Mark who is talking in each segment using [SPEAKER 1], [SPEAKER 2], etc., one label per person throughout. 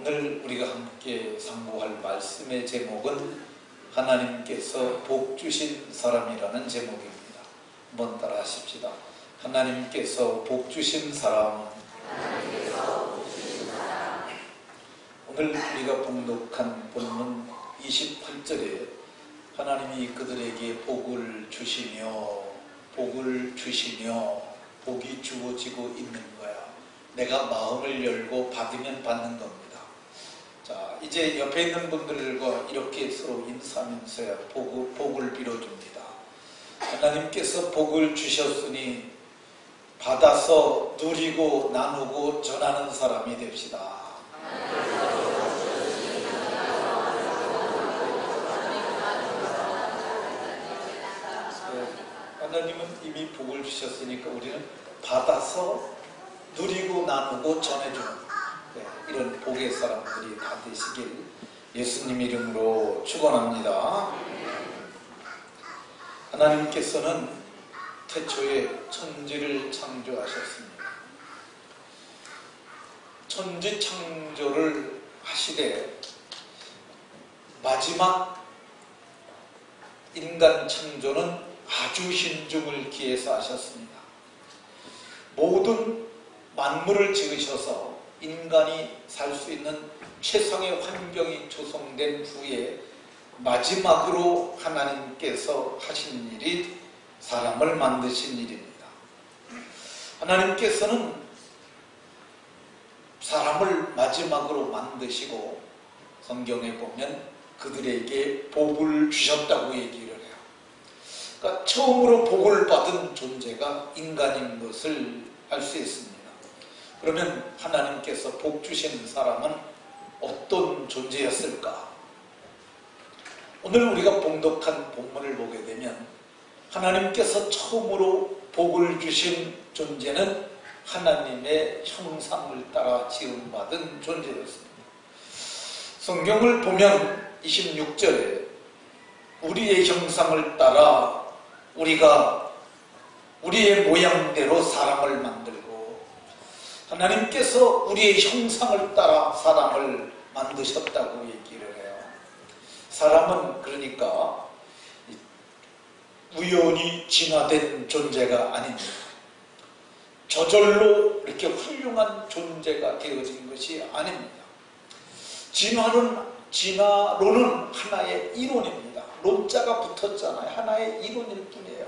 [SPEAKER 1] 오늘 우리가 함께 상고할 말씀의 제목은 하나님께서 복 주신 사람이라는 제목입니다. 한번 따라 하십시다. 하나님께서 복 주신 사람은 오늘 우리가 봉독한 본문 28절에 하나님이 그들에게 복을 주시며 복이 주어지고 있는 거야. 내가 마음을 열고 받으면 받는 겁니다. 자, 이제 옆에 있는 분들과 이렇게 서로 인사하면서 복을 빌어줍니다. 하나님께서 복을 주셨으니 받아서 누리고 나누고 전하는 사람이 됩시다. 하나님은 이미 복을 주셨으니까 우리는 받아서 누리고 나누고 전해주는 이런 복의 사람들이 다 되시길 예수님 이름으로 축원합니다. 하나님께서는 태초에 천지를 창조하셨습니다. 천지 창조를 하시되 마지막 인간 창조는 아주 신중을 기해서 하셨습니다. 모든 만물을 지으셔서 인간이 살 수 있는 최상의 환경이 조성된 후에 마지막으로 하나님께서 하신 일이 사람을 만드신 일입니다. 하나님께서는 사람을 마지막으로 만드시고 성경에 보면 그들에게 복을 주셨다고 얘기를 해요. 그러니까 처음으로 복을 받은 존재가 인간인 것을 알 수 있습니다. 그러면 하나님께서 복 주신 사람은 어떤 존재였을까? 오늘 우리가 봉독한 본문을 보게 되면 하나님께서 처음으로 복을 주신 존재는 하나님의 형상을 따라 지음받은 존재였습니다. 성경을 보면 26절에 우리의 형상을 따라 우리가 우리의 모양대로 사람을 만들고 하나님께서 우리의 형상을 따라 사람을 만드셨다고 얘기를 해요. 사람은 그러니까 우연히 진화된 존재가 아닙니다. 저절로 이렇게 훌륭한 존재가 되어진 것이 아닙니다. 진화론은 하나의 이론입니다. 논자가 붙었잖아요. 하나의 이론일 뿐이에요.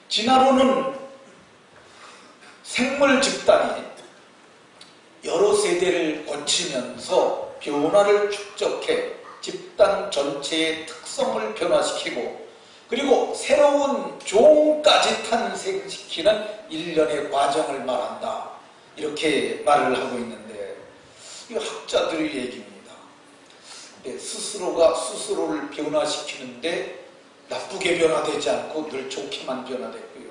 [SPEAKER 1] 진화론은 생물 집단이 여러 세대를 거치면서 변화를 축적해 집단 전체의 특성을 변화시키고 그리고 새로운 종까지 탄생시키는 일련의 과정을 말한다. 이렇게 말을 하고 있는데 이 학자들의 얘기입니다. 스스로가 스스로를 변화시키는데 나쁘게 변화되지 않고 늘 좋게만 변화됐고요.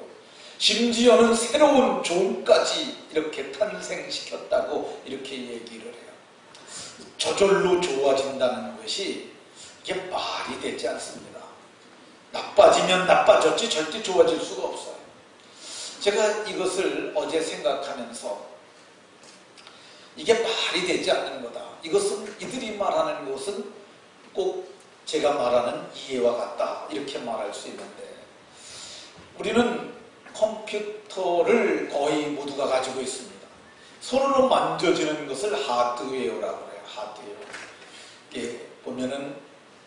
[SPEAKER 1] 심지어는 새로운 종까지 이렇게 탄생시켰다고 이렇게 얘기를 해요. 저절로 좋아진다는 것이 이게 말이 되지 않습니다. 나빠지면 나빠졌지 절대 좋아질 수가 없어요. 제가 이것을 어제 생각하면서 이게 말이 되지 않는 거다. 이것은 이들이 말하는 것은 꼭 제가 말하는 이해와 같다. 이렇게 말할 수 있는데 우리는 컴퓨터를 거의 모두가 가지고 있습니다. 손으로 만져지는 것을 하드웨어라고 해요. 하드웨어. 이게 보면은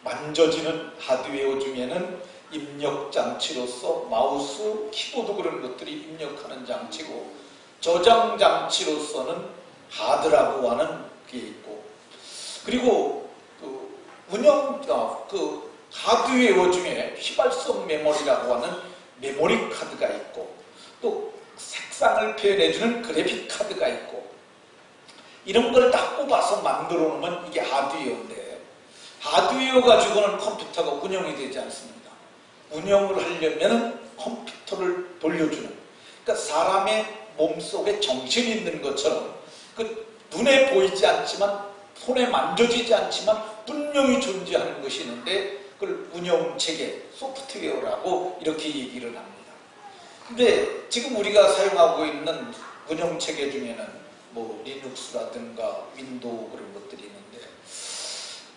[SPEAKER 1] 만져지는 하드웨어 중에는 입력 장치로서 마우스, 키보드 그런 것들이 입력하는 장치고 저장 장치로서는 하드라고 하는 게 있고 그리고 하드웨어 중에 휘발성 메모리라고 하는 메모리 카드가 있고 또 색상을 표현해주는 그래픽 카드가 있고 이런 걸 다 꼽아서 만들어 놓으면 이게 하드웨어인데 하드웨어 가지고는 컴퓨터가 운영이 되지 않습니다. 운영을 하려면 컴퓨터를 돌려주는 그러니까 사람의 몸속에 정신이 있는 것처럼 그 눈에 보이지 않지만 손에 만져지지 않지만 분명히 존재하는 것이 있는데 그걸 운영체계, 소프트웨어라고 이렇게 얘기를 합니다. 근데 지금 우리가 사용하고 있는 운영체계 중에는 뭐 리눅스라든가 윈도우 그런 것들이 있는데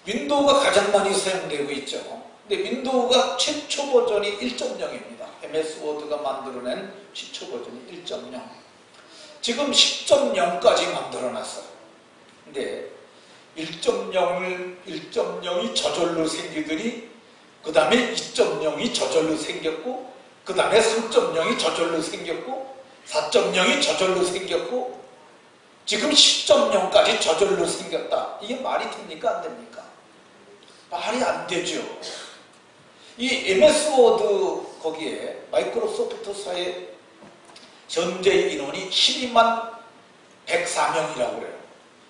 [SPEAKER 1] 윈도우가 가장 많이 사용되고 있죠. 근데 윈도우가 최초 버전이 1.0입니다. MS 워드가 만들어낸 최초 버전이 1.0. 지금 10.0까지 만들어놨어요. 근데 1.0이 저절로 생기더니 그 다음에 2.0이 저절로 생겼고 그 다음에 3.0이 저절로 생겼고 4.0이 저절로 생겼고 지금 10.0까지 저절로 생겼다. 이게 말이 됩니까? 안 됩니까? 말이 안 되죠. 이 MS 워드 거기에 마이크로소프트사의 현재 인원이 12만 104명이라고 그래요.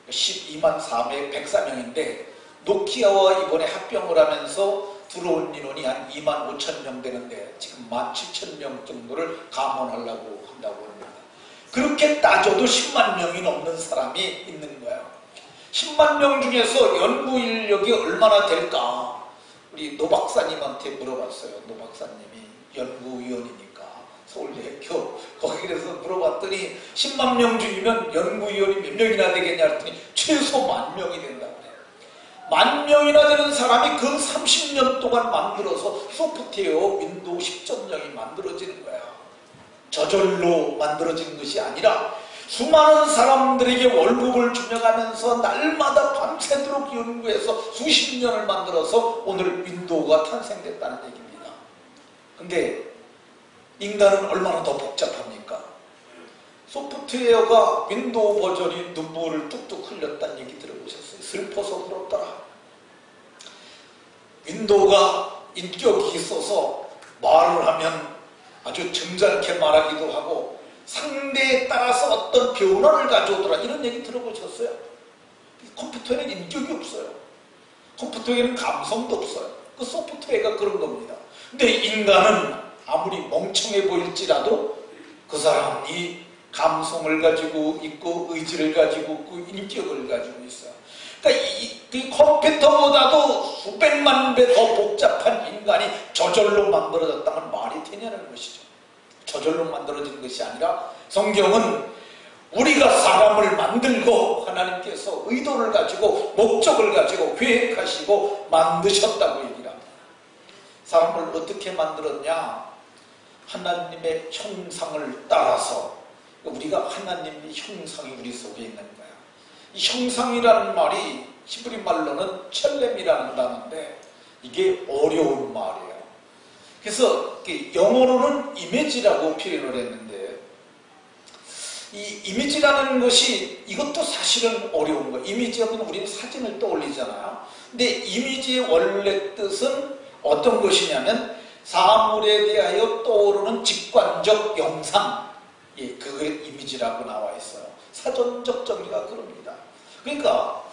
[SPEAKER 1] 12만 404명인데 노키아와 이번에 합병을 하면서 들어온 인원이 한 2만 5천 명 되는데 지금 1만 7천 명 정도를 감원하려고 한다고 합니다. 그렇게 따져도 10만 명이 넘는 사람이 있는 거예요. 10만 명 중에서 연구 인력이 얼마나 될까? 우리 노 박사님한테 물어봤어요. 노 박사님이 연구위원이니까 서울대학교 거기 그래서 물어봤더니 10만 명 중이면 연구위원이 몇 명이나 되겠냐 했더니 최소 10,000명이 된다고 해요. 10,000명이나 되는 사람이 그 30년 동안 만들어서 소프트웨어 윈도우 10.0이 만들어지는 거야. 저절로 만들어진 것이 아니라 수많은 사람들에게 월급을 주면하면서 날마다 밤새도록 연구해서 수십 년을 만들어서 오늘 윈도우가 탄생됐다는 얘기입니다. 근데 인간은 얼마나 더 복잡합니까? 소프트웨어가 윈도우 버전이 눈물을 뚝뚝 흘렸다는 얘기 들어보셨어요? 슬퍼서 그렇더라. 윈도우가 인격이 있어서 말을 하면 아주 점잖게 말하기도 하고 상대에 따라서 어떤 변화를 가져오더라. 이런 얘기 들어보셨어요? 컴퓨터에는 인격이 없어요. 컴퓨터에는 감성도 없어요. 그 소프트웨어가 그런 겁니다. 근데 인간은 아무리 멍청해 보일지라도 그 사람이 감성을 가지고 있고 의지를 가지고 있고 인격을 가지고 있어요. 그러니까 이 컴퓨터보다도 수백만 배 더 복잡한 인간이 저절로 만들어졌다면 말이 되냐는 것이죠. 저절로 만들어진 것이 아니라 성경은 우리가 사람을 만들고 하나님께서 의도를 가지고 목적을 가지고 계획하시고 만드셨다고 얘기를 합니다. 사람을 어떻게 만들었냐? 하나님의 형상을 따라서 우리가 하나님의 형상이 우리 속에 있는 거야. 이 형상이라는 말이 히브리 말로는 첼렘이라는 단어인데 이게 어려운 말이에요. 그래서 영어로는 이미지라고 표현을 했는데 이 이미지라는 것이 이것도 사실은 어려운 거예요. 이미지 하면 우리는 사진을 떠올리잖아요. 근데 이미지의 원래 뜻은 어떤 것이냐면 사물에 대하여 떠오르는 직관적 영상, 그게 이미지라고 나와 있어요. 사전적 정의가 그럽니다. 그러니까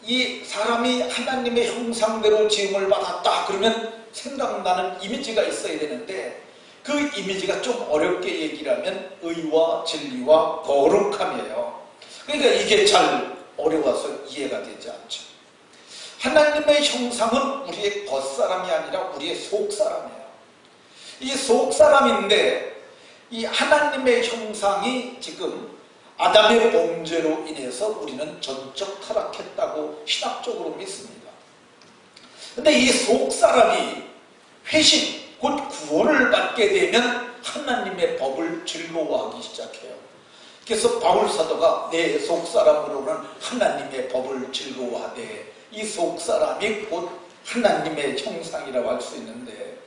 [SPEAKER 1] 이 사람이 하나님의 형상대로 지음을 받았다 그러면 생각나는 이미지가 있어야 되는데 그 이미지가 좀 어렵게 얘기를 하면 의와 진리와 거룩함이에요. 그러니까 이게 잘 어려워서 이해가 되지 않죠. 하나님의 형상은 우리의 겉사람이 아니라 우리의 속사람이에요. 이 속사람인데 이 하나님의 형상이 지금 아담의 범죄로 인해서 우리는 전적 타락했다고 신학적으로 믿습니다. 근데 이 속사람이 회심, 곧 구원을 받게 되면 하나님의 법을 즐거워하기 시작해요. 그래서 바울 사도가 내 속사람으로는 하나님의 법을 즐거워하되 이 속사람이 곧 하나님의 형상이라고 할 수 있는데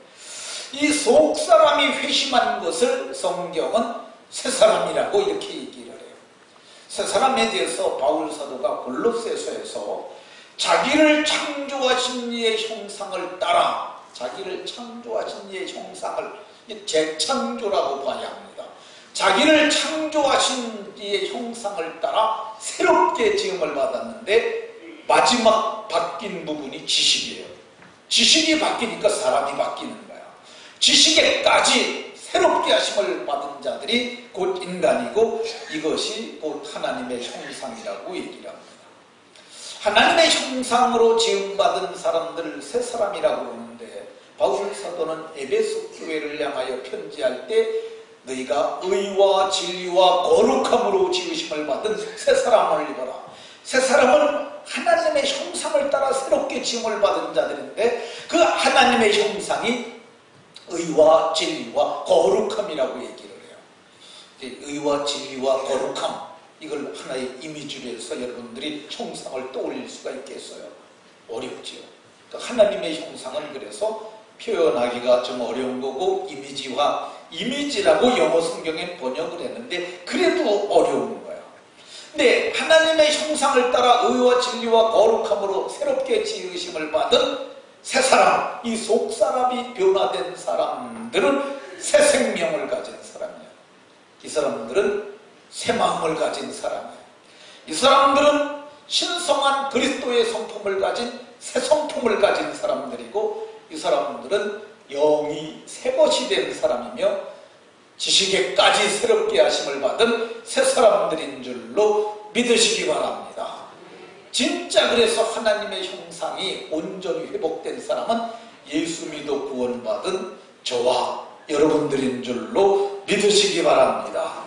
[SPEAKER 1] 이 속사람이 회심한 것을 성경은 새사람이라고 이렇게 얘기를 해요. 새사람에 대해서 바울 사도가 골로새서에서 자기를 창조하신 이의 형상을 따라 자기를 창조하신 이의 형상을 재창조라고 봐야 합니다. 자기를 창조하신 이의 형상을 따라 새롭게 지음을 받았는데 마지막 바뀐 부분이 지식이에요. 지식이 바뀌니까 사람이 바뀌는 거야. 지식에까지 새롭게 하심을 받은 자들이 곧 인간이고 이것이 곧 하나님의 형상이라고 얘기를 합니다. 하나님의 형상으로 지음받은 사람들을 새 사람이라고 그러는데 바울 사도는 에베소 교회를 향하여 편지할 때 너희가 의와 진리와 거룩함으로 지으심을 받은 새 사람을 입어라. 새 사람은 하나님의 형상을 따라 새롭게 지음을 받은 자들인데 그 하나님의 형상이 의와 진리와 거룩함이라고 얘기를 해요. 의와 진리와 거룩함, 이걸 하나의 이미지로 해서 여러분들이 형상을 떠올릴 수가 있겠어요? 어렵지요. 그러니까 하나님의 형상은 그래서 표현하기가 좀 어려운 거고 이미지라고 영어 성경에 번역을 했는데 그래도 어려운 거예요. 근데 하나님의 형상을 따라 의와 진리와 거룩함으로 새롭게 지으심을 받은 새 사람, 이 속사람이 변화된 사람들은 새 생명을 가진 사람이에요. 이 사람들은 새 마음을 가진 사람이에요. 이 사람들은 신성한 그리스도의 성품을 가진 새 성품을 가진 사람들이고, 이 사람들은 영이 새 것이 된 사람이며 지식에까지 새롭게 하심을 받은 새 사람들인 줄로 믿으시기 바랍니다. 진짜 그래서 하나님의 형상이 온전히 회복된 사람은 예수 믿어 구원받은 저와 여러분들인 줄로 믿으시기 바랍니다.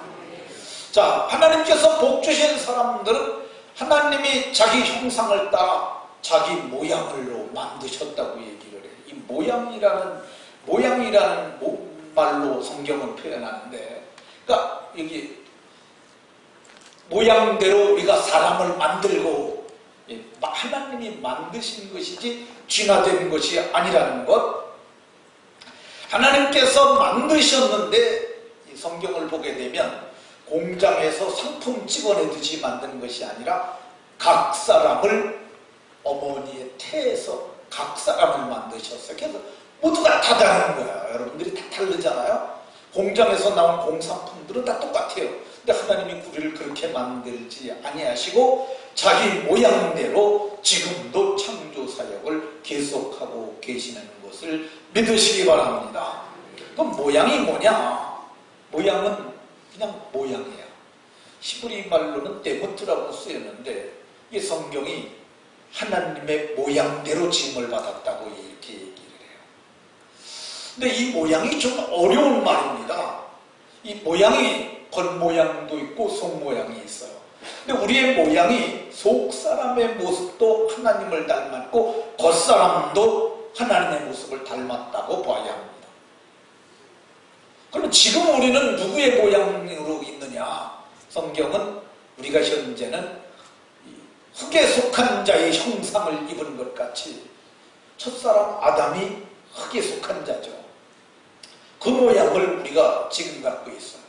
[SPEAKER 1] 자, 하나님께서 복 주신 사람들은 하나님이 자기 형상을 따라 자기 모양으로 만드셨다고 얘기를 해요. 이 모양이라는 말로 성경은 표현하는데, 그러니까 여기 모양대로 우리가 사람을 만들고 하나님이 만드신 것이지 진화된 것이 아니라는 것. 하나님께서 만드셨는데 이 성경을 보게 되면 공장에서 상품 찍어내듯이 만드는 것이 아니라 각 사람을 어머니의 태에서 각 사람을 만드셨어요. 그래서 모두가 다 다른 거예요. 여러분들이 다 다르잖아요. 공장에서 나온 공산품들은 다 똑같아요. 근데 하나님이 우리를 그렇게 만들지 아니하시고 자기 모양대로 지금도 창조사역을 계속하고 계시는 것을 믿으시기 바랍니다. 그럼 모양이 뭐냐? 모양은 그냥 모양이에요. 히브리 말로는 데모트라고 쓰였는데 이 성경이 하나님의 모양대로 지음을 받았다고 이렇게 얘기를 해요. 근데 이 모양이 좀 어려운 말입니다. 이 모양이 겉모양도 있고 속모양이 있어요. 근데 우리의 모양이 속사람의 모습도 하나님을 닮았고 겉사람도 하나님의 모습을 닮았다고 봐야 합니다. 그러면 지금 우리는 누구의 모양으로 있느냐? 성경은 우리가 현재는 흙에 속한 자의 형상을 입은 것 같이 첫사람 아담이 흙에 속한 자죠. 그 모양을 우리가 지금 갖고 있어요.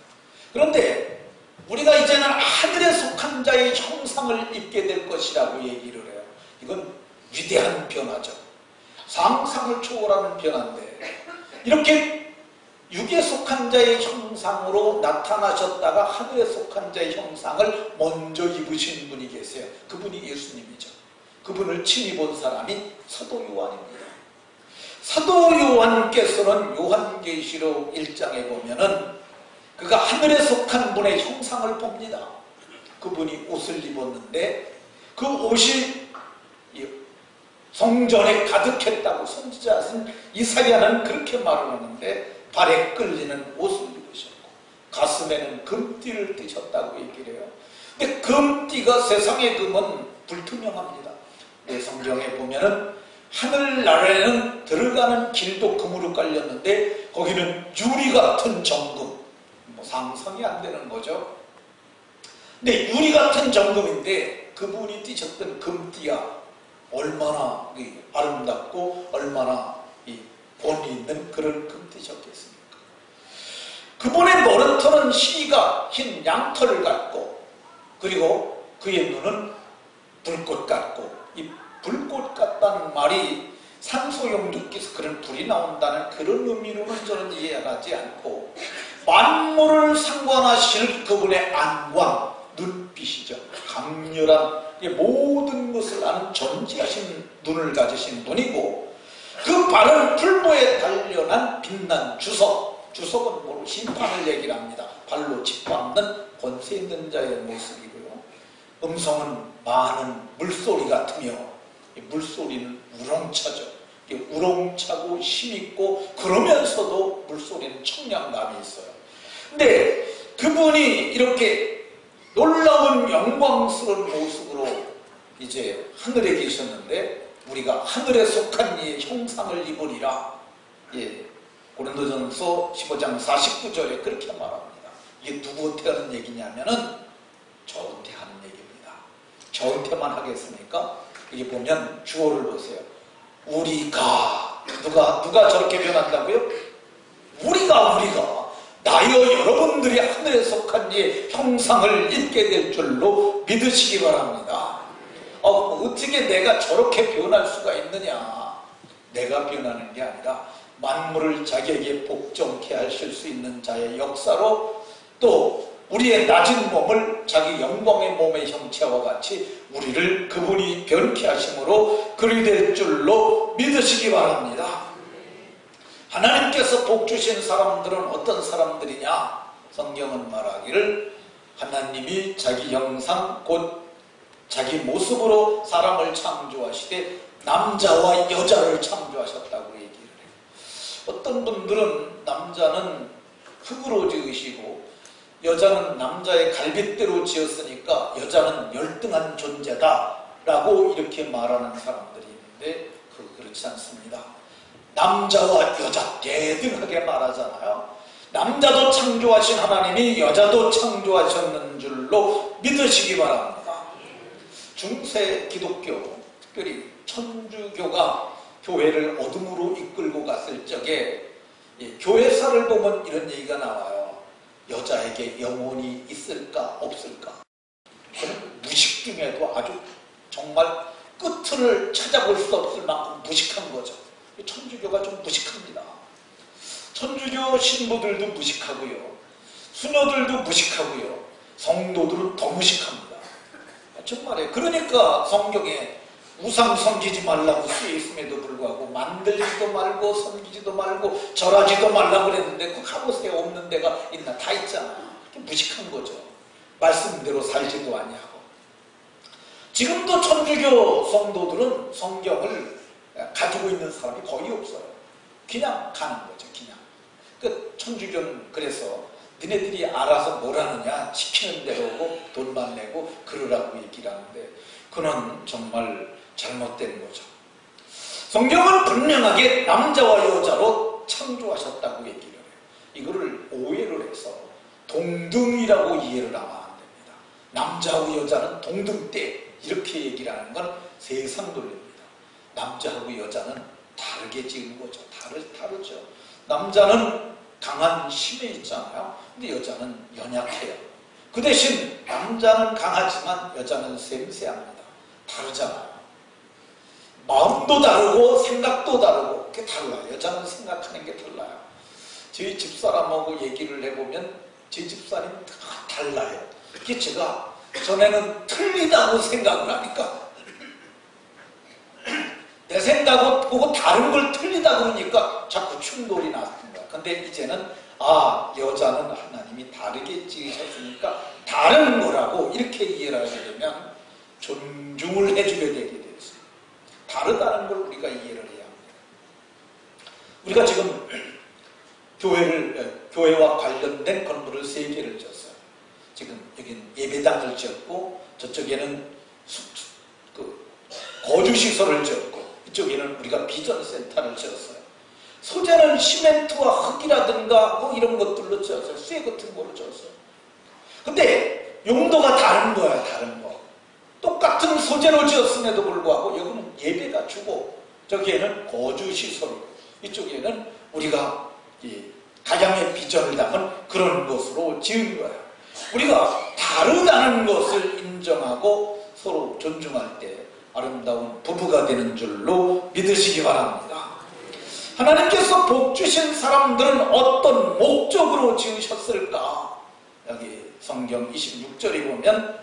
[SPEAKER 1] 그런데 우리가 이제는 하늘에 속한 자의 형상을 입게 될 것이라고 얘기를 해요. 이건 위대한 변화죠. 상상을 초월하는 변화인데, 이렇게 육에 속한 자의 형상으로 나타나셨다가 하늘에 속한 자의 형상을 먼저 입으신 분이 계세요. 그분이 예수님이죠. 그분을 친히 본 사람이 사도 요한입니다. 사도 요한께서는 요한계시록 1장에 보면은 그가 하늘에 속한 분의 형상을 봅니다. 그분이 옷을 입었는데 그 옷이 성전에 가득했다고 선지자 이사야는 그렇게 말을 하는데, 발에 끌리는 옷을 입으셨고 가슴에는 금띠를 띠셨다고 얘기를 해요. 근데 금띠가 세상의 금은 불투명합니다. 내 성경에 보면은 하늘나라에는 들어가는 길도 금으로 깔렸는데 거기는 유리 같은 정금, 상상이 안 되는 거죠. 근데 유리 같은 정금인데 그분이 띠셨던 금띠가 얼마나 아름답고 얼마나 본이 있는 그런 금띠셨겠습니까? 그분의 머리털은 희가 흰 양털을 갖고, 그리고 그의 눈은 불꽃 같고, 이 불꽃 같다는 말이 산소용도기에서 그런 불이 나온다는 그런 의미로는 저는 이해하지 않고, 만물을 상관하실 그분의 안광, 눈빛이죠. 강렬한 모든 것을 아는 전지하신 눈을 가지신 분이고, 그 발은 풀무에 단련한 빛난 주석, 주석은 뭐로 심판을 얘기를 합니다. 발로 짓밟는 권세 있는 자의 모습이고요. 음성은 많은 물소리 같으며, 이 물소리는 우렁차죠. 우렁차고 힘있고 그러면서도 물소리는 청량감이 있어요. 근데 그분이 이렇게 놀라운 영광스러운 모습으로 이제 하늘에 계셨는데 우리가 하늘에 속한 이의 형상을 입으리라. 예, 고린도전서 15장 49절에 그렇게 말합니다. 이게 누구한테 하는 얘기냐면은 저한테 하는 얘기입니다. 저한테만 하겠습니까? 여기 보면 주어를 보세요. 우리가 누가 저렇게 변한다고요? 우리가 나여 여러분들이 하늘에 속한 이의 형상을 입게 될 줄로 믿으시기 바랍니다. 어떻게 내가 저렇게 변할 수가 있느냐? 내가 변하는 게 아니라 만물을 자기에게 복종케 하실 수 있는 자의 역사로 또 우리의 낮은 몸을 자기 영광의 몸의 형체와 같이 우리를 그분이 변케 하심으로 그리 될 줄로 믿으시기 바랍니다. 하나님께서 복 주신 사람들은 어떤 사람들이냐? 성경은 말하기를 하나님이 자기 형상 곧 자기 모습으로 사람을 창조하시되 남자와 여자를 창조하셨다고 얘기를 해요. 어떤 분들은 남자는 흙으로 지으시고 여자는 남자의 갈빗대로 지었으니까 여자는 열등한 존재다 라고 이렇게 말하는 사람들이 있는데 그렇지 않습니다. 남자와 여자 대등하게 말하잖아요. 남자도 창조하신 하나님이 여자도 창조하셨는 줄로 믿으시기 바랍니다. 중세 기독교, 특별히 천주교가 교회를 어둠으로 이끌고 갔을 적에 교회사를 보면 이런 얘기가 나와요. 여자에게 영혼이 있을까 없을까? 그는 무식 중에도 아주 정말 끝을 찾아볼 수 없을 만큼 무식한 거죠. 천주교가 좀 무식합니다. 천주교 신부들도 무식하고요. 수녀들도 무식하고요. 성도들은 더 무식합니다. 정말이에요. 그러니까 성경에 우상 섬기지 말라고 쓰여 있음에도 불구하고 만들지도 말고 섬기지도 말고 절하지도 말라고 그랬는데 그 가보세요. 없는 데가 있나? 다 있잖아요. 무식한 거죠. 말씀대로 살지도 아니하고. 지금도 천주교 성도들은 성경을 가지고 있는 사람이 거의 없어요. 그냥 가는 거죠. 그냥. 그 천주교는 그래서 니네들이 알아서 뭘 하느냐 시키는 대로 오고 돈만 내고 그러라고 얘기를 하는데 그는 정말 잘못된 거죠. 성경은 분명하게 남자와 여자로 창조하셨다고 얘기를 해요. 이거를 오해를 해서 동등이라고 이해를 하면 안 됩니다. 남자하고 여자는 동등대 이렇게 얘기를 하는 건 세상 논리입니다. 남자하고 여자는 다르게 지은 거죠. 다르죠. 남자는 강한 힘에 있잖아요. 근데 여자는 연약해요. 그 대신 남자는 강하지만 여자는 셈세합니다. 다르잖아요. 마음도 다르고 생각도 다르고 그게 달라요. 여자는 생각하는 게 달라요. 저희 집사람하고 얘기를 해보면 저희 집사람이 다 달라요. 이게 제가 전에는 틀리다고 생각을 하니까 내 생각을 보고 다른 걸 틀리다 그러니까 자꾸 충돌이 났습니다. 근데 이제는 여자는 하나님이 다르게 지으셨으니까 다른 거라고 이렇게 이해를 하게 되면 존중을 해주게 되게 되었어요. 다르다는 걸 우리가 이해를 해야 합니다. 우리가 지금 교회와 관련된 건물을 3개를 지었어요. 지금 여기는 예배당을 지었고 저쪽에는 거주시설을 지었고 이쪽에는 우리가 비전센터를 지었어요. 소재는 시멘트와 흙이라든가 뭐 이런 것들로 지었어요. 쇠 같은 거로 지었어요. 근데 용도가 다른 거야. 다른 거. 똑같은 소재로 지었음에도 불구하고 여기는 예배가 주고 저기에는 거주시설이고 이쪽에는 우리가 가정의 비전을 담은 그런 것으로 지은 거야. 우리가 다르다는 것을 인정하고 서로 존중할 때 아름다운 부부가 되는 줄로 믿으시기 바랍니다. 하나님께서 복 주신 사람들은 어떤 목적으로 지으셨을까? 여기 성경 26절에 보면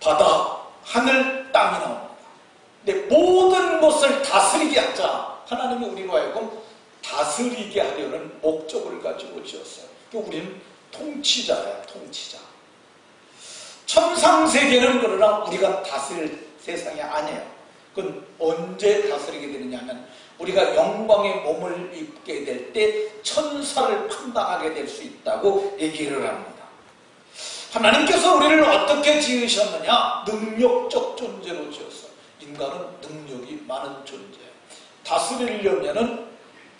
[SPEAKER 1] 바다, 하늘, 땅이 나옵니다. 근데 모든 것을 다스리게 하자. 하나님이 우리로 하여금 다스리게 하려는 목적을 가지고 지었어요. 우리는 통치자야, 통치자. 천상세계는 그러나 우리가 다스릴 세상이 아니에요. 그건 언제 다스리게 되느냐 하면 우리가 영광의 몸을 입게 될 때 천사를 판단하게 될 수 있다고 얘기를 합니다. 하나님께서 우리를 어떻게 지으셨느냐? 능력적 존재로 지었어요. 인간은 능력이 많은 존재예요. 다스리려면은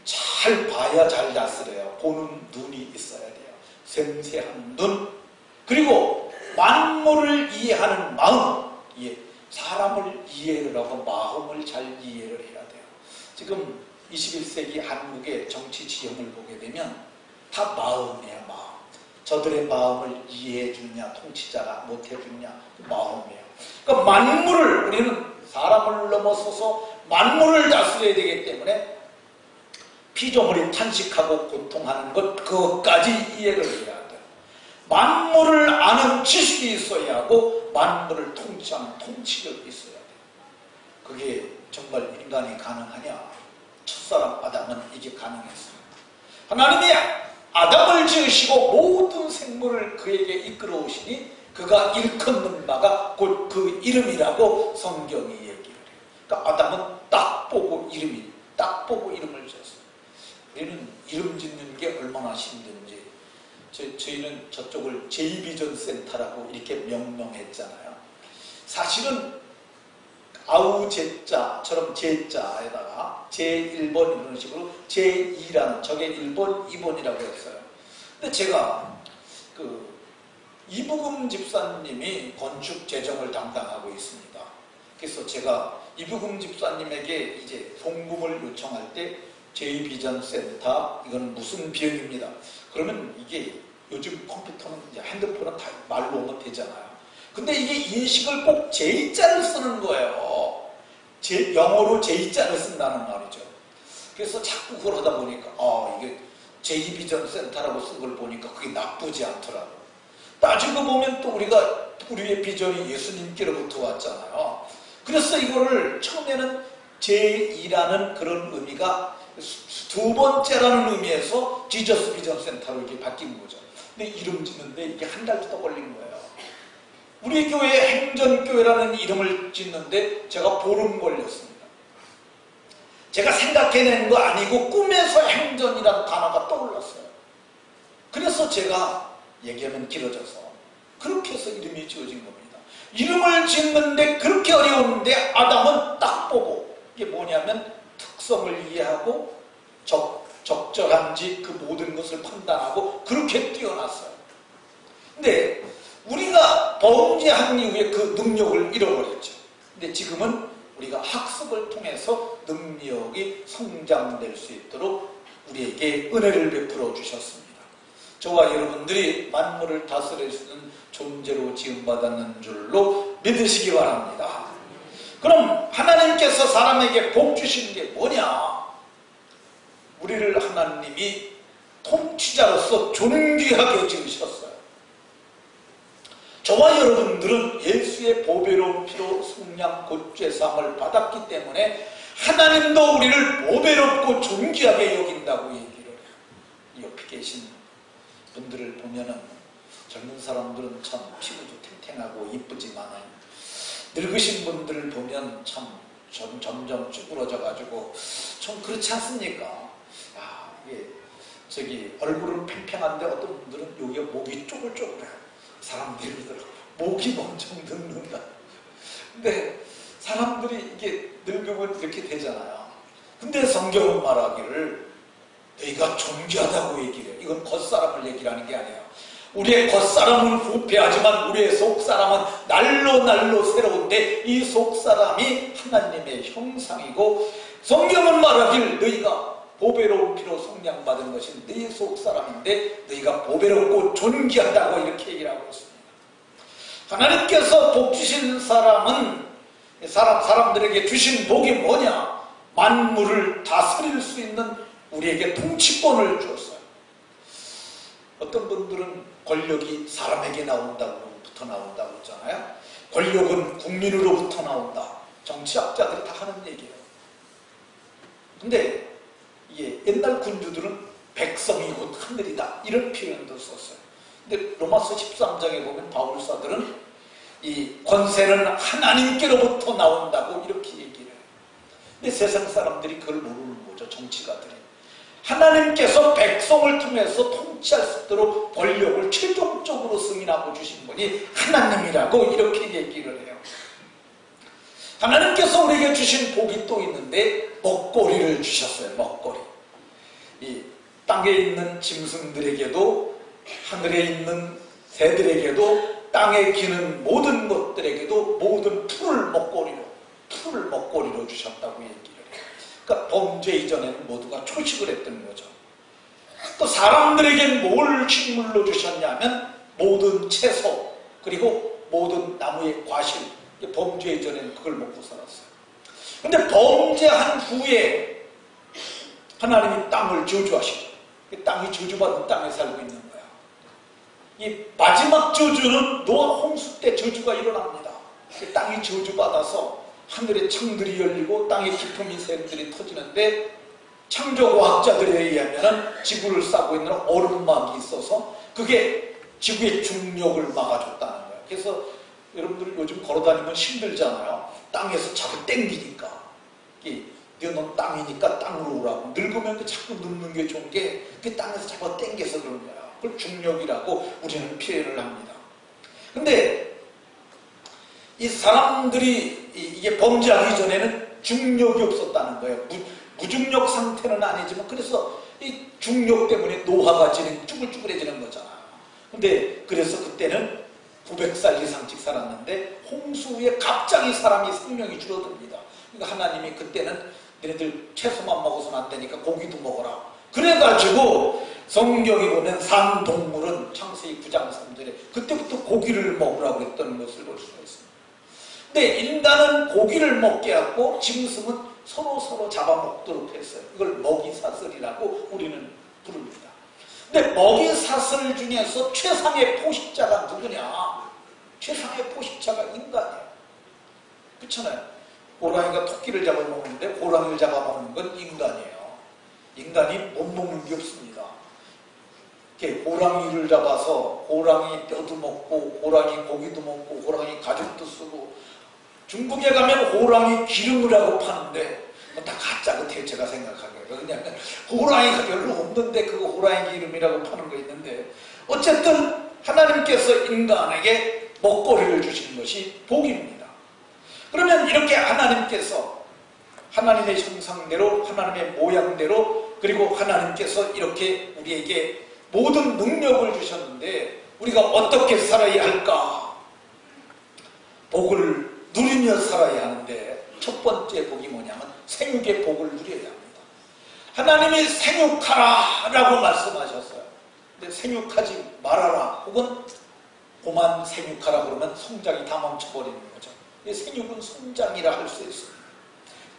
[SPEAKER 1] 잘 봐야 잘 다스려요. 보는 눈이 있어야 돼요. 생생한 눈, 그리고 만물을 이해하는 마음, 사람을 이해를 하고 마음을 잘 이해를 해야 돼요. 지금 21세기 한국의 정치 지형을 보게 되면 다 마음이에요. 마음. 저들의 마음을 이해해 주느냐, 통치자가 못해 주느냐, 마음이에요. 그러니까 만물을, 우리는 사람을 넘어서서 만물을 다스려야 되기 때문에 피조물이 탄식하고 고통하는 것, 그것까지 이해를 해야 돼요. 만물을 아는 지식이 있어야 하고 만물을 통치하는 통치력이 있어야 돼요. 그게 정말 인간이 가능하냐? 첫사람 아담은 이게 가능했어요. 하나님이 아담을 지으시고 모든 생물을 그에게 이끌어 오시니 그가 일컫는 바가 곧 그 이름이라고 성경이 얘기를 해요. 그러니까 아담은 딱 보고 이름을 지었어요. 우리는 이름 짓는 게 얼마나 힘든지, 저희는 저쪽을 제이비전 센터라고 이렇게 명명했잖아요. 사실은 아우제자처럼 제자에다가 제1번 이런 식으로 제2라는 저게 1번, 2번이라고 했어요. 근데 제가 이부금 집사님이 건축 재정을 담당하고 있습니다. 그래서 제가 이부금 집사님에게 이제 송금을 요청할 때 제2비전 센터, 이건 무슨 비용입니다. 그러면 이게 요즘 컴퓨터는, 이제 핸드폰은 다 말로 오면 되잖아요. 근데 이게 인식을 꼭 J자를 쓰는 거예요. 영어로 J자를 쓴다는 말이죠. 그래서 자꾸 그걸 하다 보니까 이게 제2비전 센터라고 쓴 걸 보니까 그게 나쁘지 않더라고요. 따지고 보면 또 우리의 비전이 예수님께로부터 왔잖아요. 그래서 이거를 처음에는 제2라는 그런 의미가 두 번째라는 의미에서 지저스 비전 센터로 이렇게 바뀐 거죠. 근데 이름 짓는데 이게 한 달 더 걸린 거예요. 우리 교회 행전교회라는 이름을 짓는데 제가 보름 걸렸습니다. 제가 생각해낸 거 아니고 꿈에서 행전이라는 단어가 떠올랐어요. 그래서 제가 얘기하면 길어져서 그렇게 해서 이름이 지어진 겁니다. 이름을 짓는데 그렇게 어려운데 아담은 딱 보고, 이게 뭐냐면 특성을 이해하고 적절한지 그 모든 것을 판단하고 그렇게 뛰어났어요. 근데 우리가 범죄한 이후에 그 능력을 잃어버렸죠. 근데 지금은 우리가 학습을 통해서 능력이 성장될 수 있도록 우리에게 은혜를 베풀어 주셨습니다. 저와 여러분들이 만물을 다스릴 수 있는 존재로 지음받았는 줄로 믿으시기 바랍니다. 그럼 하나님께서 사람에게 복 주신 게 뭐냐? 우리를 하나님이 통치자로서 존귀하게 지으셨어요. 저와 여러분들은 예수의 보배로운 피로 속량 곧죄사함을 받았기 때문에 하나님도 우리를 보배롭고 존귀하게 여긴다고 얘기를 해요. 옆에 계신 분들을 보면은 젊은 사람들은 참 피부도 탱탱하고 이쁘지만 늙으신 분들을 보면 참 점점 쭈그러져가지고 좀 그렇지 않습니까? 이게 얼굴은 팽팽한데 어떤 분들은 여기가 목이 쪼글쪼글해요. 사람들이 그러더라고요. 목이 엄청 늙는다. 근데 사람들이 이게 늙으면 이렇게 되잖아요. 근데 성경은 말하기를 너희가 존귀하다고 얘기를 해요. 이건 겉사람을 얘기하는 게 아니에요. 우리의 겉사람은 부패하지만 우리의 속사람은 날로 새로운데 이 속사람이 하나님의 형상이고, 성경은 말하기를 너희가 보배로운 피로 속량받은 것이 너희 속사람인데 너희가 보배롭고 존귀하다고 이렇게 얘기를 하고 있습니다. 하나님께서 복 주신 사람들에게 주신 복이 뭐냐? 만물을 다스릴 수 있는 우리에게 통치권을 주었어요. 어떤 분들은 권력이 사람에게 나온다고부터 나온다고 했잖아요. 권력은 국민으로부터 나온다. 정치학자들이 다 하는 얘기예요. 근데 옛날 군주들은 백성이 곧 하늘이다 이런 표현도 썼어요. 근데 로마서 13장에 보면 바울사들은 이 권세는 하나님께로부터 나온다고 이렇게 얘기를 해요. 근데 세상 사람들이 그걸 모르는 거죠. 정치가들이. 하나님께서 백성을 통해서 통치할 수 있도록 권력을 최종적으로 승인하고 주신 분이 하나님이라고 이렇게 얘기를 해요. 하나님께서 우리에게 주신 복이 또 있는데 먹거리를 주셨어요. 먹거리. 이 땅에 있는 짐승들에게도 하늘에 있는 새들에게도 땅에 기는 모든 것들에게도 모든 풀을 먹거리로 주셨다고 얘기를 해요. 그러니까 범죄 이전에는 모두가 초식을 했던 거죠. 또 사람들에게는 뭘 식물로 주셨냐면 모든 채소 그리고 모든 나무의 과실. 범죄 이전에는 그걸 먹고 살았어요. 근데 범죄한 후에 하나님이 땅을 저주하시죠. 땅이 저주받은 땅에 살고 있는 거야. 이 마지막 저주는 노아 홍수 때 저주가 일어납니다. 땅이 저주받아서 하늘의 창들이 열리고 땅의 깊음이 샘들이 터지는데 창조과학자들에 의하면 지구를 싸고 있는 얼음막이 있어서 그게 지구의 중력을 막아줬다는 거예요. 그래서 여러분들 요즘 걸어다니면 힘들잖아요. 땅에서 자꾸 땡기니까. 넌 땅이니까 땅으로 오라고. 늙으면 자꾸 늙는 게 좋은 게 그 땅에서 자꾸 땡겨서 그런 거야. 그걸 중력이라고 우리는 표현을 합니다. 근데 이 사람들이 이게 범죄하기 전에는 중력이 없었다는 거예요. 무중력 상태는 아니지만 그래서 이 중력 때문에 노화가 쭈글쭈글해지는 거잖아요. 근데 그래서 그때는 900살 이상씩 살았는데 홍수 후에 갑자기 사람이 생명이 줄어듭니다. 그러니까 하나님이 그때는 너희들 채소만 먹어서는 안 되니까 고기도 먹어라. 그래가지고 성경에 보면 산동물은 창세기 9장 3절에 그때부터 고기를 먹으라고 했던 것을 볼 수가 있습니다. 근데 인간은 고기를 먹게 하고 짐승은 서로 잡아먹도록 했어요. 이걸 먹이사슬이라고 우리는 부릅니다. 근데 먹이사슬 중에서 최상의 포식자가 누구냐? 최상의 포식자가 인간이에요. 그렇잖아요. 호랑이가 토끼를 잡아먹는데 호랑이를 잡아먹는 건 인간이에요. 인간이 못 먹는 게 없습니다. 호랑이를 잡아서 호랑이 뼈도 먹고 호랑이 고기도 먹고 호랑이 가죽도 쓰고 중국에 가면 호랑이 기름이라고 파는데 다 가짜 같아요. 제가 생각하기에. 왜냐하면 호랑이가 별로 없는데 그거 호랑이 기름이라고 파는 거 있는데 어쨌든 하나님께서 인간에게 먹거리를 주시는 것이 복입니다. 그러면 이렇게 하나님께서 하나님의 형상대로 하나님의 모양대로 그리고 하나님께서 이렇게 우리에게 모든 능력을 주셨는데 우리가 어떻게 살아야 할까? 복을 누리며 살아야 하는데 첫 번째 복이 뭐냐면 생육의 복을 누려야 합니다. 하나님이 생육하라 라고 말씀하셨어요. 근데 생육하지 말아라 혹은 고만 생육하라 그러면 성장이 다 멈춰버리는 거죠. 이 생육은 성장이라 할 수 있습니다.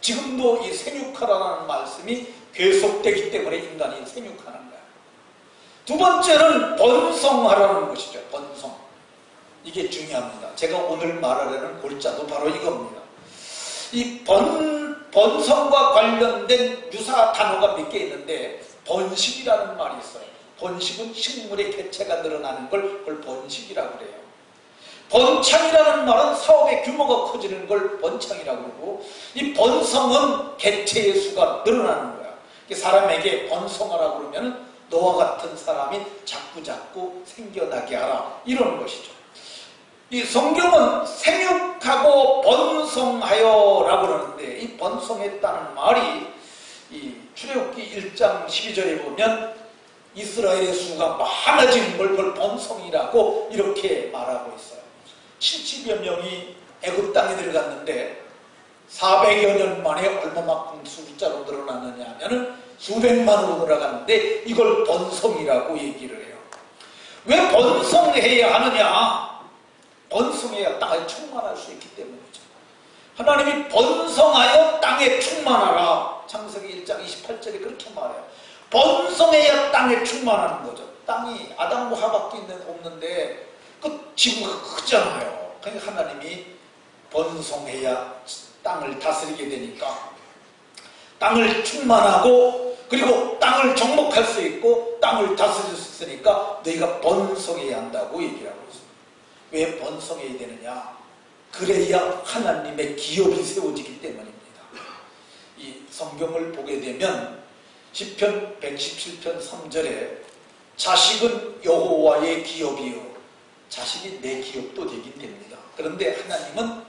[SPEAKER 1] 지금도 이 생육하라는 말씀이 계속되기 때문에 인간이 생육하는 거예요. 두 번째는 번성하라는 것이죠. 번성. 이게 중요합니다. 제가 오늘 말하려는 골자도 바로 이겁니다. 이 번성과 관련된 유사 단어가 몇 개 있는데 번식이라는 말이 있어요. 번식은 식물의 개체가 늘어나는 걸 그걸 번식이라고 그래요. 번창이라는 말은 사업의 규모가 커지는 걸 번창이라고 그러고 이 번성은 개체의 수가 늘어나는 거야. 사람에게 번성하라고 그러면 너와 같은 사람이 자꾸자꾸 생겨나게 하라 이런 것이죠. 이 성경은 생육하고 번성하여 라고 그러는데 이 번성했다는 말이 이 출애굽기 1장 12절에 보면 이스라엘의 수가 많아지는 걸 그걸 번성이라고 이렇게 말하고 있어요. 70여 명이 애굽 땅에 들어갔는데 400여 년 만에 얼마만큼 숫자로 늘어났느냐 하면은 수백만으로 늘어갔는데 이걸 번성이라고 얘기를 해요. 왜 번성해야 하느냐? 번성해야 땅에 충만할 수 있기 때문이죠. 하나님이 번성하여 땅에 충만하라. 창세기 1장 28절에 그렇게 말해요. 번성해야 땅에 충만하는 거죠. 땅이 아담과 하밖에 없는데 그 지구가 크잖아요. 그러니까 하나님이 번성해야 땅을 다스리게 되니까 땅을 충만하고 그리고 땅을 정복할 수 있고 땅을 다스릴 수 있으니까 너희가 번성해야 한다고 얘기하고 있습니다. 왜 번성해야 되느냐? 그래야 하나님의 기업이 세워지기 때문입니다. 이 성경을 보게 되면 시편 117편 3절에 자식은 여호와의 기업이요 자식이 내 기업도 되긴 됩니다. 그런데 하나님은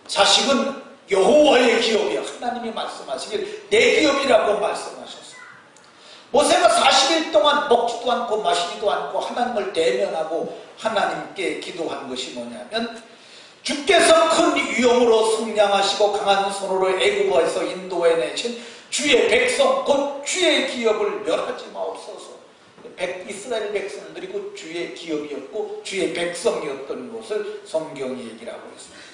[SPEAKER 1] 자식은 여호와의 기업이야. 하나님이 말씀하시길 내 기업이라고 말씀하셨어요. 모세가 40일 동안 먹지도 않고 마시지도 않고 하나님을 대면하고 하나님께 기도한 것이 뭐냐면 주께서 큰 위엄으로 승량하시고 강한 손으로 애굽에서 인도해내신 주의 백성 곧 주의 기업을 멸하지 마옵소서. 이스라엘 백성들이고 주의 기업이었고 주의 백성이었던 것을 성경이 얘기를 하고 있습니다.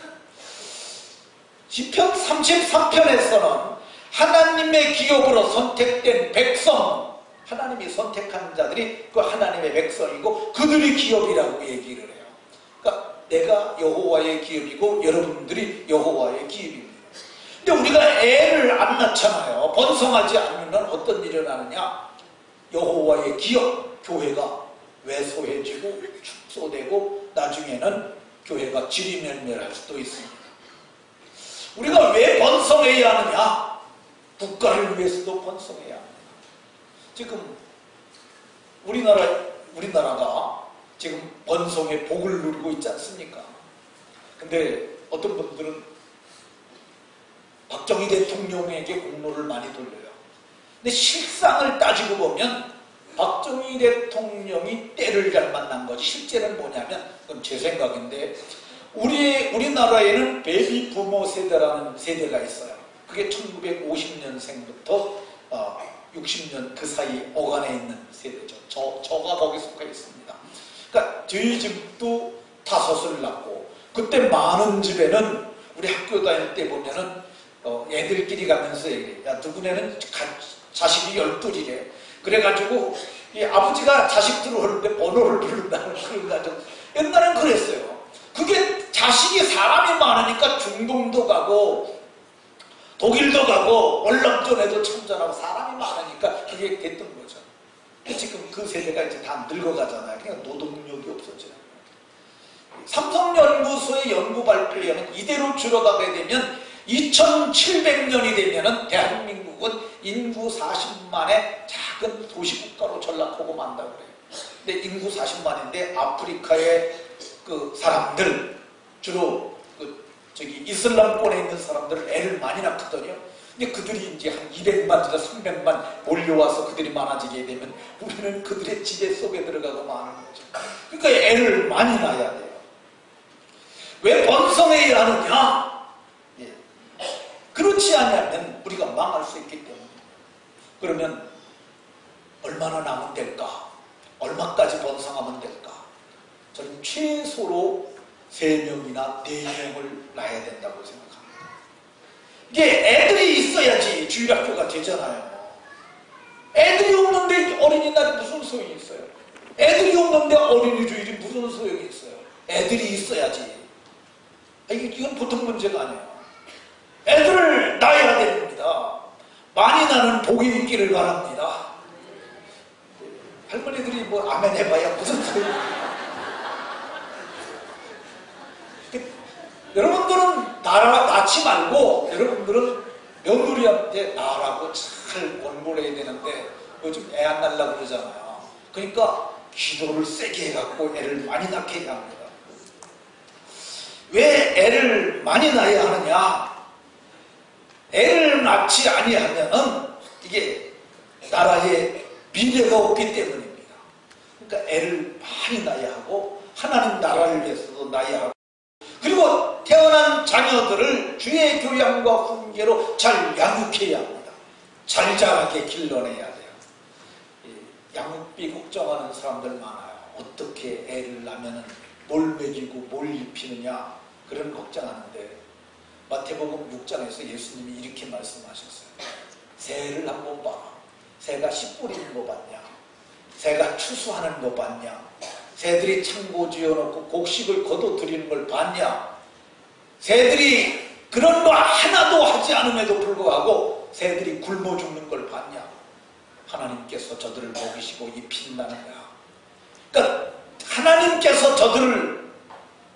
[SPEAKER 1] 시편 33편에서는 하나님의 기업으로 선택된 백성, 하나님이 선택한 자들이 그 하나님의 백성이고 그들이 기업이라고 얘기를 해요. 그러니까 내가 여호와의 기업이고 여러분들이 여호와의 기업입니다. 근데 우리가 애를 안 낳잖아요. 번성하지 않으면 어떤 일이 일어나느냐? 여호와의 기업, 교회가 왜소해지고 축소되고 나중에는 교회가 지리멸멸할 수도 있습니다. 우리가 왜 번성해야 하느냐? 국가를 위해서도 번성해야 합니다. 지금 우리나라가 지금 번성의 복을 누리고 있지 않습니까? 근데 어떤 분들은 박정희 대통령에게 공로를 많이 돌려요. 근데 실상을 따지고 보면 박정희 대통령이 때를 잘 만난 거지 실제는 뭐냐면 그건 제 생각인데 우리나라에는 베이비 부모 세대라는 세대가 있어요. 그게 1950년생부터 60년 그 사이 어간에 있는 세대죠. 저가 거기 속해 있습니다. 그러니까 저희 집도 5을 낳고 그때 많은 집에는 우리 학교 다닐 때 보면은 애들끼리 가면서 얘기해. 야, 누구네는 자식이 12이래. 그래가지고 이 아버지가 자식 들어오는데 번호를 부른다는 그걸 가지고 옛날엔 그랬어요. 그게 자식이 사람이 많으니까 중동도 가고 독일도 가고 월남전에도 참전하고 사람이 많으니까 그게 됐던 거죠. 지금 그 세대가 이제 다 늙어가잖아요. 그러니까 노동력이 없어져요. 삼성연구소의 연구 발표에는 이대로 줄어가게 되면 2700년이 되면은 대한민국은 인구 40만의 작은 도시국가로 전락하고 만다고 그래요. 근데 인구 40만인데 아프리카의 그 사람들 주로 이슬람권에 있는 사람들은 애를 많이 낳거든요. 근데 그들이 이제 한 200만, 300만 몰려와서 그들이 많아지게 되면 우리는 그들의 지배 속에 들어가고 마는 거죠. 그러니까 애를 많이 낳아야 돼요. 왜 번성해야 하느냐? 예. 그렇지 않으면 우리가 망할 수 있기 때문에. 그러면 얼마나 낳으면 될까? 얼마까지 번성하면 될까? 저는 최소로 3명이나 4명을 낳아야 된다고 생각합니다. 이게 애들이 있어야지 주일학교가 되잖아요. 애들이 없는데 어린이날이 무슨 소용이 있어요? 애들이 없는데 어린이주일이 무슨 소용이 있어요? 애들이 있어야지. 이건 보통 문제가 아니에요. 애들을 낳아야 됩니다. 많이 나는 복이 있기를 바랍니다. 할머니들이 뭐 아멘 해봐야 무슨 소용이에요? 여러분들은 낳지 말고 여러분들은 며느리한테 낳으라고 잘 권고를 해야 되는데 요즘 애 안 낳으려고 그러잖아요. 그러니까 기도를 세게 해갖고 애를 많이 낳게 해야 합니다. 왜 애를 많이 낳아야 하느냐? 애를 낳지 아니하면은 이게 나라에 미래가 없기 때문입니다. 그러니까 애를 많이 낳아야 하고 하나님 나라를 위해서도 낳아야 하고 그리고 태어난 자녀들을 주의 교양과 훈계로 잘 양육해야 합니다. 잘 자라게 길러내야 돼요. 양육비 걱정하는 사람들 많아요. 어떻게 애를 낳으면 뭘 먹이고 뭘 입히느냐 그런 걱정하는데 마태복음 6장에서 예수님이 이렇게 말씀하셨어요. 새를 한번 봐라. 새가 씨 뿌리는 거 봤냐? 새가 추수하는 거 봤냐? 새들이 창고 지어놓고 곡식을 거둬들이는 걸 봤냐? 새들이 그런 거 하나도 하지 않음에도 불구하고 새들이 굶어 죽는 걸 봤냐? 하나님께서 저들을 먹이시고 입힌다는 거야. 그러니까 하나님께서 저들을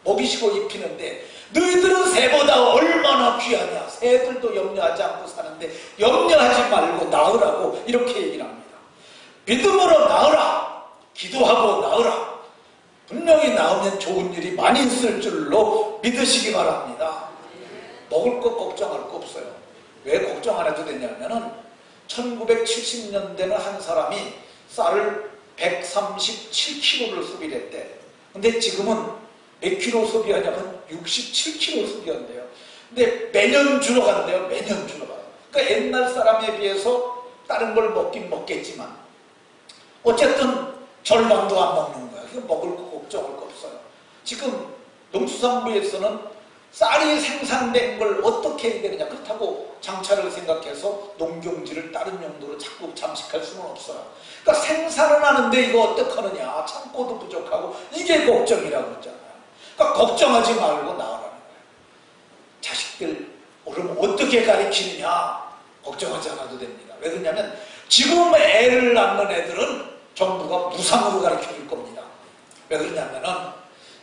[SPEAKER 1] 먹이시고 입히는데 너희들은 새보다 얼마나 귀하냐. 새들도 염려하지 않고 사는데 염려하지 말고 나으라고 이렇게 얘기를 합니다. 믿음으로 나으라. 기도하고 나으라. 분명히 나으면 좋은 일이 많이 있을 줄로 믿으시기 바랍니다. 먹을 것 걱정할 거 없어요. 왜 걱정 안 해도 되냐면은 1970년대는 한 사람이 쌀을 137kg를 소비를 했대. 근데 지금은 몇 킬로 소비하냐면 67kg 소비한대요. 근데 매년 줄어간대요. 매년 줄어가요. 그러니까 옛날 사람에 비해서 다른 걸 먹긴 먹겠지만 어쨌든 절반도 안 먹는 거야. 그러니까 먹을 거 걱정할 거 없어요. 지금 농수산부에서는 쌀이 생산된 걸 어떻게 해야 되느냐. 그렇다고 장차를 생각해서 농경지를 다른 용도로 자꾸 잠식할 수는 없어요. 그러니까 생산을 하는데 이거 어떡하느냐. 창고도 부족하고 이게 걱정이라고 그러잖아요. 그러니까 걱정하지 말고 나으라는 거예요. 자식들 그러면 어떻게 가르치느냐. 걱정하지 않아도 됩니다. 왜 그러냐면 지금 애를 낳는 애들은 정부가 무상으로 가르쳐줄 겁니다. 왜 그러냐면은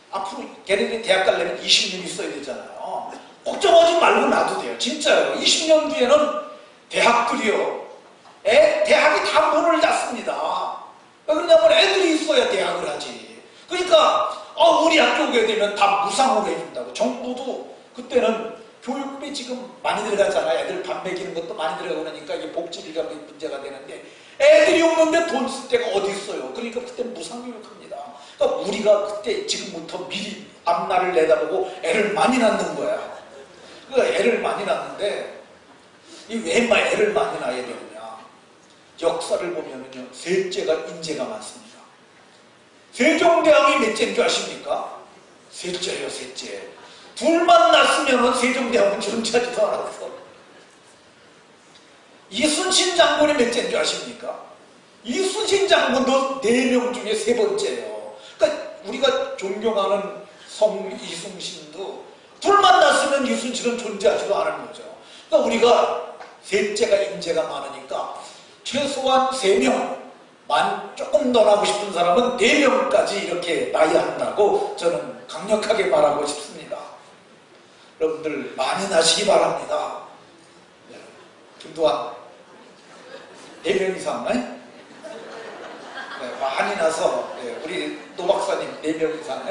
[SPEAKER 1] 앞으로 걔네들이 대학 가려면 20년 있어야 되잖아요. 걱정하지 말고 놔도 돼요. 진짜요. 20년 뒤에는 대학들이요. 대학이 다 문을 닫습니다. 왜 그러냐면 애들이 있어야 대학을 하지. 그러니까 우리 학교 오게 되면 다 무상으로 해준다고. 정부도 그때는 교육비 지금 많이 들어가잖아요. 애들 밥 먹이는 것도 많이 들어가고 그러니까 이게 복지비가 문제가 되는데 애들이 없는데 돈 쓸 데가 어디 있어요. 그러니까 그때 무상교육합니다. 그러니까 우리가 그때 지금부터 미리 앞날을 내다보고 애를 많이 낳는 거야. 그러니까 애를 많이 낳는데 왜 애를 많이 낳아야 되느냐. 역사를 보면은요. 셋째가 인재가 많습니다. 세종대왕이 몇째인 줄 아십니까? 셋째예요. 셋째. 둘만 낳았으면 세종대왕은 존재하지도 않았어. 이순신 장군이 몇째인 줄 아십니까? 이순신 장군도 4명 중에 3번째예요. 그러니까 우리가 존경하는 성 이순신도 둘만 낳았으면 이순신은 존재하지도 않은 거죠. 그러니까 우리가 셋째가 인재가 많으니까 최소한 3명, 조금 더 나고 싶은 사람은 4명까지 이렇게 낳아야 한다고 저는 강력하게 말하고 싶습니다. 여러분들 많이 나시기 바랍니다. 김도환 4명 이상 많이 나서 우리 노 박사님 4명 이상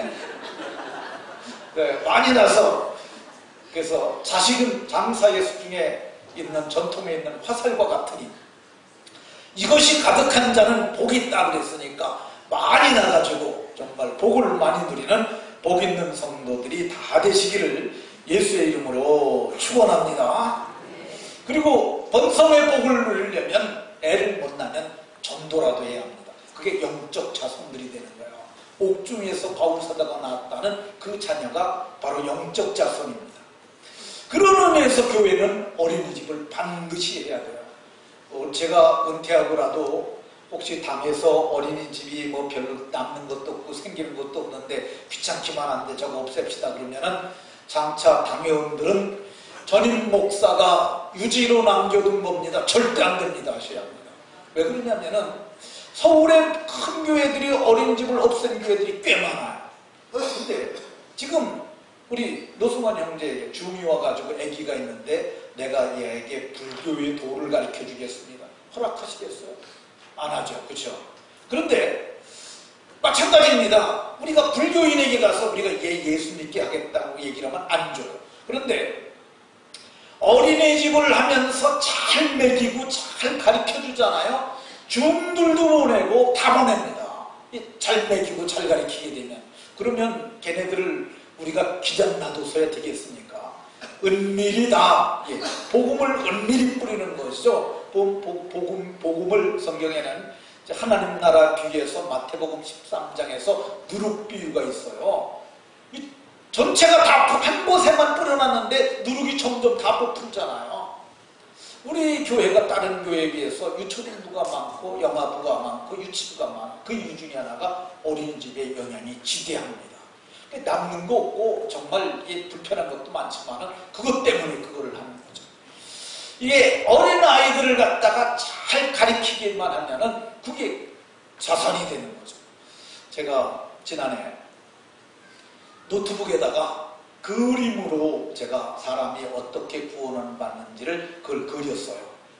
[SPEAKER 1] 많이 나서 그래서 자식은 장사의 수중에 있는 전통에 있는 화살과 같으니 이것이 가득한 자는 복이 있다 그랬으니까 많이 나가지고 정말 복을 많이 누리는 복 있는 성도들이 다 되시기를 예수의 이름으로 축원합니다. 그리고 번성의 복을 누리려면 애를 못 낳으면 전도라도 해야 합니다. 그게 영적 자손들이 되는 거예요. 옥중에서 바울사다가 나왔다는 그 자녀가 바로 영적 자손입니다. 그런 의미에서 교회는 어린이집을 반드시 해야 돼요. 제가 은퇴하고라도 혹시 당에서 어린이집이 뭐 별로 남는 것도 없고 생기는 것도 없는데 귀찮기만 한데 저거 없앱시다 그러면은 장차 당회원들은 전임 목사가 유지로 남겨둔 겁니다. 절대 안 됩니다 하셔야 합니다. 왜 그러냐면은 서울의 큰 교회들이 어린이집을 없앤 교회들이 꽤 많아요. 근데 지금 우리 노승환 형제에게 줌이 와가지고 아기가 있는데 내가 얘에게 불교의 도를 가르쳐 주겠습니다. 허락하시겠어요? 안 하죠. 그렇죠? 그런데 마찬가지입니다. 우리가 불교인에게 가서 우리가 예수 믿게 하겠다고 얘기를 하면 안 줘요. 그런데 어린이집을 하면서 잘 먹이고 잘 가르쳐 주잖아요. 줌들도 보내고 다 보냅니다. 잘 먹이고 잘 가르치게 되면. 그러면 걔네들을 우리가 기장 놔둬서야 되겠습니까? 은밀히 다 복음을 은밀히 뿌리는 것이죠. 복음을 성경에는 하나님 나라 비유에서 마태복음 13장에서 누룩 비유가 있어요. 전체가 다 한 곳에만 뿌려놨는데 누룩이 점점 다 부풀잖아요. 우리 교회가 다른 교회에 비해서 유초등부가 많고 영아부가 많고 유치부가 많아. 그 이유 중에 하나가 어린이집의 영향이 지대합니다. 남는 거 없고 정말 불편한 것도 많지만 그것 때문에 그거를 하는 거죠. 이게 어린 아이들을 갖다가 잘 가르치기만 하면은 그게 자산이 되는 거죠. 제가 지난해 노트북에다가 그림으로 제가 사람이 어떻게 구원을 받는지를 그걸 그렸어요.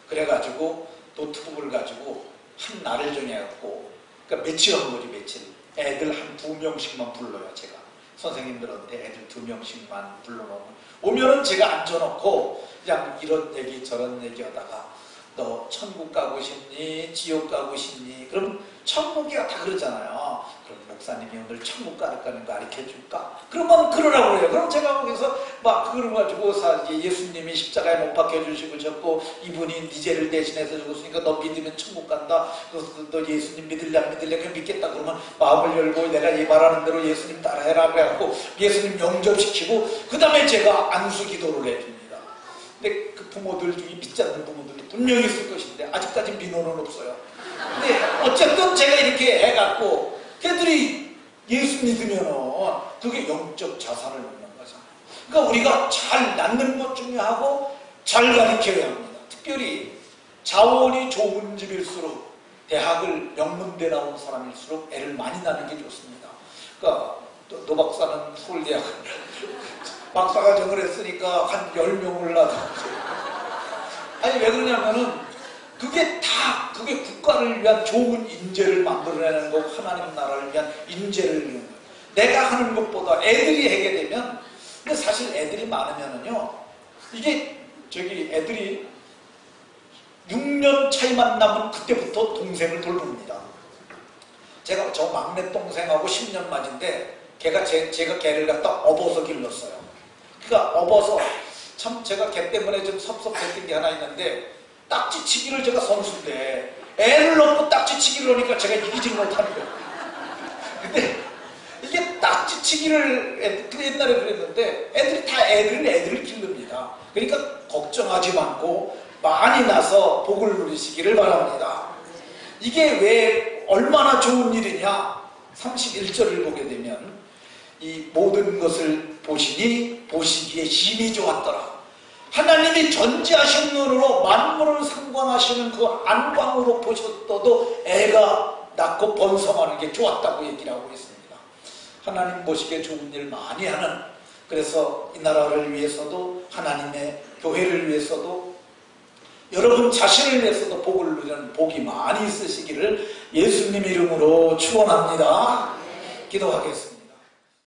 [SPEAKER 1] 그래가지고 노트북을 가지고 한 날을 정해갖고, 그러니까 며칠 한 거지, 며칠. 애들 한 2명씩만 불러요, 제가. 선생님들한테 애들 2명씩만 불러놓으면. 오면은 제가 앉혀놓고 그냥 이런 얘기 저런 얘기 하다가 너 천국 가고 싶니? 지옥 가고 싶니? 그럼 천국이야 다 그러잖아요. 그럼 목사님이 오늘 천국 가는 거 가르쳐줄까? 그러면 그러라고 그래요. 그럼 제가 거기서 막 그걸 가지고 예수님이 십자가에 못 박혀주시고 졌고 이분이 네 죄를 대신해서 죽었으니까 너 믿으면 천국 간다. 너 예수님 믿을래 그냥 믿겠다. 그러면 마음을 열고 내가 이 말하는 대로 예수님 따라해라 그래갖고 예수님 영접시키고 그 다음에 제가 안수 기도를 해줍니다. 근데 그 부모들 중에 믿지 않는 부모들이 분명히 있을 것인데 아직까지 민원은 없어요. 근데 어쨌든 제가 이렇게 해갖고 걔들이 예수 믿으면은 그게 영적 자산을 얻는 거잖아요. 그러니까 우리가 잘 낳는 것 중요하고 잘 가르쳐야 합니다. 특별히 자원이 좋은 집일수록 대학을 명문대 나온 사람일수록 애를 많이 낳는 게 좋습니다. 그러니까 노 박사는 서울대학을 박사과정을 했으니까 한 10명을 낳았죠. 아니 왜 그러냐면은 그게 국가를 위한 좋은 인재를 만들어내는 거고 하나님 나라를 위한 인재를 내가 하는 것보다 애들이 하게 되면, 근데 사실 애들이 많으면은요 이게 애들이 6년 차이만 나면 그때부터 동생을 돌봅니다. 제가 저 막내 동생하고 10년 맞인데 제가 걔를 갖다 업어서 길렀어요. 그러니까 업어서 참 제가 걔 때문에 좀 섭섭했던 게 하나 있는데 딱지치기를 제가 선수 때 애를 넣고 딱지치기를 하니까 제가 이기지 못하는 거예요. 근데 이게 딱지치기를 옛날에 그랬는데 애들이 다 애들을 기릅니다. 그러니까 걱정하지 말고 많이 나서 복을 누리시기를 바랍니다. 이게 왜 얼마나 좋은 일이냐? 31절을 보게 되면 이 모든 것을 보시니 보시기에 힘이 좋았더라. 하나님이 전지하신 눈으로 만물을 상관하시는 그 안광으로 보셨어도 애가 낳고 번성하는 게 좋았다고 얘기를 하고 있습니다. 하나님 보시기에 좋은 일 많이 하는, 그래서 이 나라를 위해서도 하나님의 교회를 위해서도 여러분 자신을 위해서도 복을 누리는 복이 많이 있으시기를 예수님 이름으로 축원합니다. 기도하겠습니다.